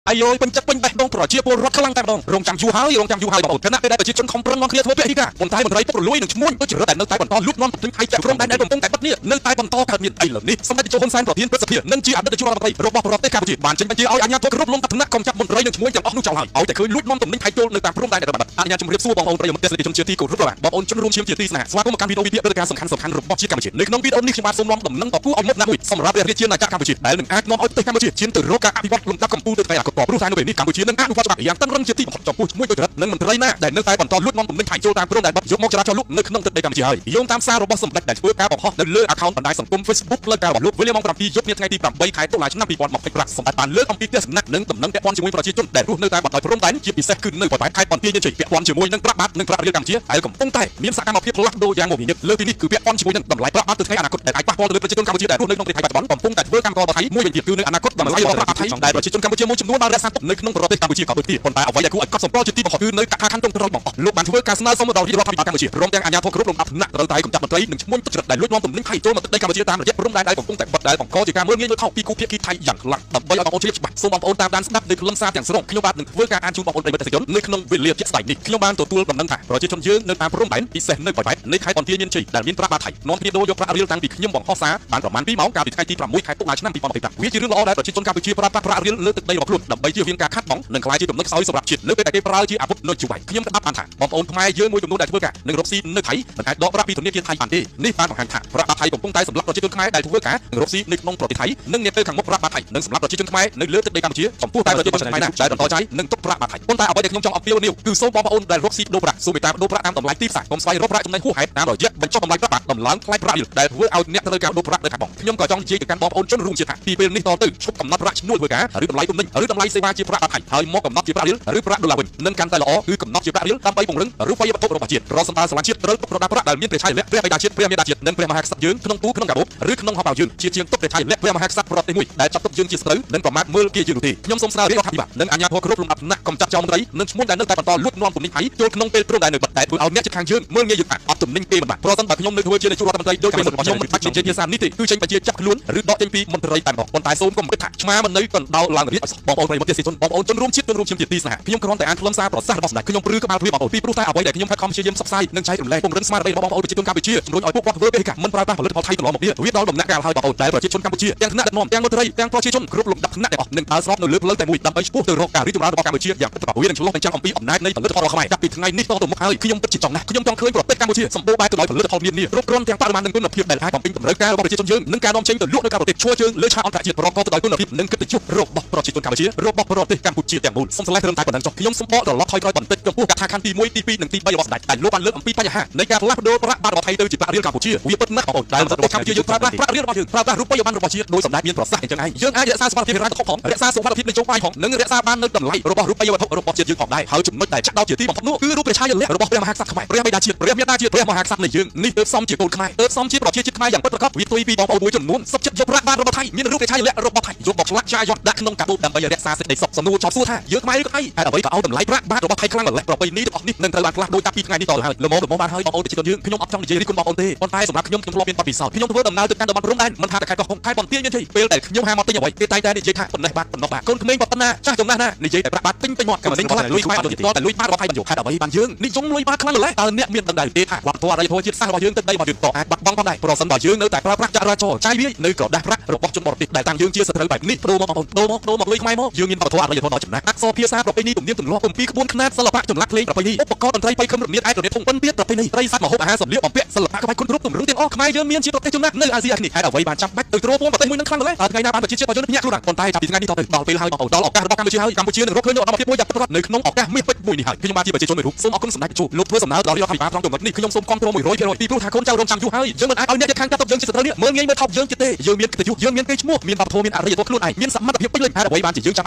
អាយយពេញចិត្តពេញបេះដូងប្រជាពលរដ្ឋខ្លាំងតែម្ដងរងចាំយូរហើយបងប្អូនគណៈពេលដែលប្រជាជនខំប្រឹងនាំគ្នាធ្វើពហិការប៉ុន្តែមន្ត្រីពុករលួយនឹងឈ្មួញដូចជារដ្ឋដែលនៅតែបន្តលូតលាស់ទិញថៃจากព្រំដែនដែលកំពុងតែបិទនេះនៅតែបន្តកើតមានឥឡូវនេះសម្ដេចតេជោហ៊ុនសែនប្រធានព្រឹទ្ធសភានិងជាអតីតនាយករដ្ឋមន្ត្រីរបស់ប្រទេសកម្ពុជាបានចេញបញ្ជាឲ្យអាជ្ញាធរគ្រប់លំដាប់ថ្នាក់កុំចាប់មន្ត្រីនិងឈ្មួញទាំងអស់នោះចោលហើយឲ្យតែឃើញលួចនាំទំនិញថៃចូលនៅតាមព្រំដែនដែលបិទអាជ្ញាជំរាបសួរបងប្អូនប្រិយមិត្តទេសនិកជនជាទីគោរពបងប្អូនជនរួមឈាមជាទីស្នេហាស្វាគមន៍មកកាន់វីដេអូវិភាគព្រឹត្តិការណ៍សំខាន់ៗរបស់ជាតិកម្ពុជានៅក្នុងវីដេអូនេះខ្ញុំបាទសូមនាំដំណឹងតពូឲ្យមុខណាមួយសម្រាប់ព្រះរាជាណាចក្រកម្ពុជាដែលនឹងអាចនាំឲ្យប្រទេសកម្ពុជាឈានទៅរកការអភិវឌ្ឍលំដាប់កំពូលទៅថ្ងៃអនាគតព្រោះតែនៅពេលនេះកម្ពុជានឹងអនុវត្តច្បាប់យ៉ាងតឹងរឹងជាទីបំផុតចំពោះឈ្មួញដោយរដ្ឋនិងមន្ត្រីណាដែលនៅតែបន្តលួចនាំទំនិញថៃចូលតាមព្រំដែនបិទយកមកចរាចរណ៍លុកនៅក្នុងទឹកដីកម្ពុជាហើយយោងតាមសាររបស់សម្ដេចដែលធ្វើការបង្ហោះនៅលើ account បណ្ដាញសង្គម Facebook ផ្លូវការរបស់លោក William 7 យប់ថ្ងៃទី8ខែតុលាឆ្នាំ2025សម្ដេចបានលើកអំពីទស្សនៈនិងដំណឹងពាក់ព័ន្ធជាមួយប្រជាជនដែលរស់នៅតាមបណ្ដោយព្រំដែនជាពិសេសគឺនៅបណ្ដោយខេត្តបន្ទាយមានជ័យពាក់ព័ន្ធជាមួយនឹងប្រាក់បាតនិងប្រាក់រៀលកម្ពុជាដែលកំពុងតែមានសកម្មភាពផ្លាស់ប្ដូរយ៉ាងមមាញឹកលើពីនេះគឺពាក់ព័ន្ធជាមួយនឹងតម្លៃប្រាក់បាតទៅថ្ងៃអនាគតដែលអាចប៉ះពាល់ទៅលើប្រជាជនកម្ពុជាដែលរស់នៅក្នុងប្រទេសថៃបច្ចុប្បន្នកំពុងតែធ្វើកម្មករថៃមួយវិញទៀតគឺនៅអនាគតតម្លៃរបស់ប្រាក់បាតថៃដែលប្រជាជនកម្ពុជាមួយចំនួនបានរក្សាទុកនៅក្នុងប្រទេសកម្ពុជាក៏ដូចទៀតប៉ុន្តែអ្វីដែលគួរឲ្យកត់សម្គាល់ជាទីបំផុតគឺនៅកថាខណ្ឌតុងត្រង់បងលោកបានធ្វើការស្នើសុំដល់រដ្ឋាភិបាលកម្ពុជាព្រមទាំងអាជ្ញាធរគ្រប់លំដាប់ថ្នាក់ត្រូវតែកម្ចាត់មន្ត្រីនិងឈ្មោះទុច្ចរិតដែលលួចនាំទំនិញថៃចូលមកទឹកដីកម្ពុជាតាមរយៈព្រំដែនដែលកំពុងតែបិទដែលបង្កជាការមើលងាយមើលថោកពីគូភាគីថៃយ៉ាងខ្លាំងដើម្បីឲ្យបងប្អូនជ្រាបច្បាស់សូមបងប្អូនតាមដានស្ដាប់នៅខ្លឹមសារទាំងស្រុងខ្ញុំបាទនឹងធ្វើការអានជូនបងប្អូនប្រិយមិត្តទេសនិកជននៅក្នុងវេលាជាក់ស្ដែងនេះខ្ញុំបានទទួលដំណឹងថាប្រជាជនយើងនៅតាមព្រំដែនពិសេសនៅបរិវេណនៃខេត្តបន្ទាយមានជ័យដែលមានប្រាក់បាតថៃនាំគ្នាដូរយកប្រាក់រៀលតាំងពីខ្ញុំបង្ហោះសារបានប្រមាណ2ម៉ោងកាលពីថ្ងៃទី6ខែតុលាឆ្នាំ2025វាជារឿងល្អដែលប្រជាជនកម្ពុជាប្រើប្រាស់ប្រាក់រៀលលើទឹកដីរបស់ខ្លួនដើម្បីជៀសវាងការខាត់បងនិងក្លាយជាទំនុកខ្សោយសម្រាប់ជាតិនៅពេលដែលគេប្រើជាអាវុធនៅជួរខ្ញុំក្តាប់បានថាបងប្អូនខ្មែរយើងមួយចំនួនដែលធ្វើការនឹងរកស៊ីនៅថៃមិនអាចដកប្រាក់ពីធនាគារថៃបានទេនេះបានបង្ហាញថាប្រាក់បាតថៃកំពុងតែសម្លាប់ប្រជាជនខ្មែរដែលធ្វើការនឹងរកស៊ីនៅក្នុងប្រទេសថៃនិងនាពេលខាងមុខប្រាក់បាតថៃនឹងសម្លាប់ប្រជាជនខ្មែរនៅលើទឹកដីកម្ពុជាចំពោះតែប្រជាជនខ្មែរណាដែលបន្តចាយនឹងទុកប្រាក់បាតថៃប៉ុន្តែអ្វីដែលខ្ញុំចង់អំពាវនាវគឺសូមបងប្អូនដែលរកស៊ីដូរប្រាក់សូមមេត្តាដូរប្រាក់តាមតម្លៃទីផ្សារកុំស្វែងរកប្រាក់ចំណេញហួសហេតុតាមរយៈបញ្ចុះតម្លៃប្រាក់បាតដំឡើងថ្លៃប្រាក់រៀលដែលធ្វើឲ្យអ្នកត្រូវការដូរប្រាក់នៅខាងបងខ្ញុំក៏ចង់និយាយទៅកាន់បងប្អូនជនរួមជាតិថាពីពេលនេះតទៅឈប់កំណត់ប្រាក់ឈ្នួលធ្វើការឬតម្លៃទំនិញឬតម្លៃសេវាជាប្រាក់បាតថៃហើយមកកំណត់ជាប្រាក់រៀលឬប្រាក់ដុល្លារវិញនឹងកាន់តែល្អគឺកំណត់ជាប្រាក់រៀលដើម្បីពង្រឹងរូបិយវត្ថុរបស់ជាតិរដ្ឋសម្បត្តិស្រឡាញ់ជាតិត្រូវទុកប្រដាប់ប្រាក់ដែលមានព្រះឆាយាល័ក្ខណ៍ព្រះបិតាជាតិព្រះមាតាជាតិនិងព្រះមហាក្សត្រយើងក្នុងទូក្នុងកាបូបឬក្នុងហោប៉ៅយើងជាជាងទុកព្រះឆាយាល័ក្ខណ៍ព្រះមហាក្សត្រប្រទេសមួយដែលចាត់ទុកយើងជាស្រូវនិងប្រមាថមើលគេជានោះទេខ្ញុំសូមស្នើរាជរដ្ឋាភិបាលនិងអាជ្ញាធរគ្រប់លំដាប់ថ្នាក់កំចាត់ចោលមន្ត្រីនិងឈ្មោះដែលនៅតែបន្តលួចនាំទំនិញថៃចូលក្នុងពេលព្រំដែននៅបិទតែធ្វើឲ្យអ្នកជិតខាងយើងមើលងាយយើងអត់ទំនិញទេមិនបាទប្រសិនបើខ្ញុំនៅធ្វើជានាយករដ្ឋមន្ត្រីដូចខ្ញុំមិនបាច់និយាយភាសានេះទេគឺចេញបញ្ជាចាប់ខ្លួនឬដកចេញពីមន្ត្រីតែម្ដងប៉ុន្តែសូមកុំគិតថាឆ្មាមិននៅកណ្ដោឡើងរាជបងប្អូនប្រិយមិត្តទេសជនបងប្អូនជនរួមជាតិជនរួមជាតិទីស្នេហាខ្ញុំគ្រាន់តែអានខ្លឹមសារប្រសាសន៍របស់សម្ដេចខ្ញុំព្រឺក្បាលព្រាបងប្អូនពីព្រោះតែអ្វីដែលខ្ញុំខិតខំព្យាយាមផ្សព្វផ្សាយនិងចែករំលែកពង្រឹងស្មារតីរបស់បងប្អូនប្រជាជនកម្ពុជាជំរុញឲ្យពួកគាត់ធ្វើបេក្ខមិនប្រើប្រាស់ផលិតផលថៃកន្លងមកនេះវាដល់ដំណាក់កាលហើយបងប្អូនដែលប្រជាជនកម្ពុជាទាំងថ្នាក់ដឹកនាំទាំងមន្ត្រីទាំងប្រជាជនគ្រប់លំដាប់ថ្នាក់ទាំងអស់នឹងដើរស្របនៅលើផ្លូវតែមួយដើម្បីឆ្ពោះទៅរកការរីកចម្រើនរបស់កម្ពុជាយ៉ាងពិតប្រាកដវានឹងឆ្លុះបញ្ចាំងអំពីអំណាចនៃផលិតផលរបស់ខ្មែរចាប់ពីថ្ងៃនេះតទៅមុខហើយខ្ញុំពិតជាចង់ណាស់ខ្ញុំចង់ឃើញប្រទេសកម្ពុជាសម្បូរបែបទៅដោយផលិតផលមាននេះគ្រប់គ្រាន់ទាំងបរិមាណនិងគុណភាពដែលអាចបំពេញតម្រូវការរបស់ប្រជាជនយើងនិងការនាំចេញទៅលក់នៅក្រៅប្រទេសឈរជើងលើឆាកអន្តរជាតិប្រកបទៅដោយគុណភាពនិងកិត្តិយសរបស់ប្រជាជនកម្ពុជារបស់ប្រទេសកម្ពុជាទាំងមូលសូមឆ្លៃត្រឹមតែប៉ុណ្ណឹងចុះខ្ញុំសូមបកត្រឡប់ថយក្រោយបន្តិចចំពោះកថាខណ្ឌទី1ទី2និងទី3របស់សម្ដេចដែលលោកបានលើកអំពីបញ្ហានៃការផ្លាស់ប្ដូរប្រាក់បាតរបស់ថៃទៅជាប្រាក់រៀលកម្ពុជាវាពិតណាស់បងប្អូនដែលប្រទេសកម្ពុជាយើងប្រើប្រាស់ប្រាក់រៀលរបស់យើងប្រើប្រាស់រូបិយប័ណ្ណរបស់ជាតិដោយសម្ដេចមានប្រសាសន៍អញ្ចឹងឯងយើងអាចរក្សាសុខភាពហិរញ្ញវត្ថុផងរក្សាសុខភាពនយោបាយផងនិងរក្សាបាននៅតម្លៃរបស់រូបិយវត្ថុរបស់ជាតិយើងផងដែរហើយចំណុចដែលចាក់ដោតជាទីបំផុតនោះគឺរូបព្រះឆាយាល័ក្ខណ៍របស់ព្រះមហាក្សត្រខ្មែរព្រះបិតាជាតិព្រះមាតាជាតិព្រះមហាក្សត្រនៃយើងនេះទើបសមជាកូនខ្មែរទើបសមជាប្រជាជាតិខ្មែរយ៉ាងពិតប្រាកដវាផ្ទុយពីបងប្អូនមួយចំនួនសុខចិត្តយកប្រាក់បាតរបស់ថៃមានរូបព្រះឆាយាល័ក្ខណ៍របស់ថៃយកមកឆ្លាក់ចាយត់ដាក់ក្នុងកាបូបដើម្បីរក្សាសេចក្តីសុខសំណួរចោទសួរថាយើងខ្មែរឬក៏ថៃហើយអ្វីក៏ឲ្យតម្លៃប្រាក់បាតរបស់ថៃខ្លាំងម្ល៉េះប្រពៃណីទាំងអស់នេះនឹងត្រូវបានផ្លាស់ប្ដូរចាប់ពីថ្ងៃនេះតទៅហើយល្មមបានហើយបងប្អូនប្រជាជនយើងខ្ញុំអត់ចង់និយាយរិះគន់បងប្អូនទេប៉ុន្តែសម្រាប់ខ្ញុំធ្លាប់មានបទពិសោធន៍ខ្ញុំធ្វើដំណើរទៅកាន់តំបន់ព្រំដែនមិនថាតែខេត្តកោះកុងខេត្តបន្ទាយមានជ័យពេលដែលខ្ញុំហាមកទិញអ្វីគេតែងតែនិយាយថាប៉ុណ្ណេះបាទប៉ុណ្ណោះបាទកូនក្មេងប៉ុណ្ណាចាស់ចំណាស់ណានិយាយតែប្រាក់បាតពេញមាត់ក៏មិនខ្លាចលុយខ្មែរអត់ទៅតែលុយបាតរបស់ថៃបានយកខេត្តអ្វីបានយើងនិយមលុយបាតខ្លាំងម្ល៉េះតើអ្នកមានដឹងដែរទេថាវប្បធម៌អរិយធម៌ជាតិសាសន៍របស់យើងទឹកដីរបស់យើងក៏អាចបាត់បង់ផងដែរប្រសិនបើយើងនៅតែប្រើប្រាស់ចរាចរណ៍ចាយវាយនៅក្រដាស់ប្រាក់របស់ជនបរទេសដែលតាំងយើងជាសត្រូវបែបនេះប្រូមកបងប្អូនដូរមកលុយខ្មែរមកយើងមានវប្បធម៌អរិយធម៌ដ៏ចំណាស់អក្សរភាសាប្រពៃណីទំនៀមទម្លាប់គម្ពីរក្បួនខ្នាតសិល្បៈចម្លាក់ភ្លេងប្រពៃណីឧបករណ៍តន្ត្រីបៃខឹមរមៀតឯករាជ្យធំប៉ុនទៀតប្រពៃណីត្រីស័ព្ទម្ហូបអាហារសម្លៀកបំពាក់សិល្បៈក្បាច់គុនគ្រប់ទម្រង់ទាំងអស់ខ្មែរយើងមានជាប្រទេសចំណាស់នៅអាស៊ីអាគ្នេយ៍ហេតុអ្វីបានចាំបាច់ទៅទ្រពងប្រទេសមួយនឹងខ្លាំងម្ល៉េះតើថ្ងៃណាបានប្រជាជាតិរបស់យើងភ្ញាក់ខ្លួនប៉ុន្តែចាប់ពីថ្ងៃនេះតទៅដល់ពេលហើយបងប្អូនដល់ឱកាសរបស់កម្ពុជាហើយកម្ពុជានឹងរកឃើញនូវអនាគតមួយយ៉ាងពិតប្រាកដនៅក្នុងឱកាសមាសពេជ្រមួយនេះហើយខ្ញុំបាទជាប្រជាជនមួយរូបសូមអរគុណសម្ដេចតេជោលោកធ្វើសំណើដល់រដ្ឋាភិបាលត្រង់ចំណុចនេះខ្ញុំសូមគាំទ្រ 100% ពីព្រោះថាកូនចៅរងចាំយូរហើយយើងមិនអាចឲ្យអ្នកជិតខាងកាត់ទោសយើងជាសត្រូវនេះមើលងាយមើលថោកយើងទៀតទេយើងមានកិត្តិយសយើងមានកេរ្តិ៍ឈ្មោះមានវប្បធម៌មានអរិយធម៌ខ្លួនឯងមានសមត្ថភាពពេញលេញហេតុអ្វីបានជាយើងចាំ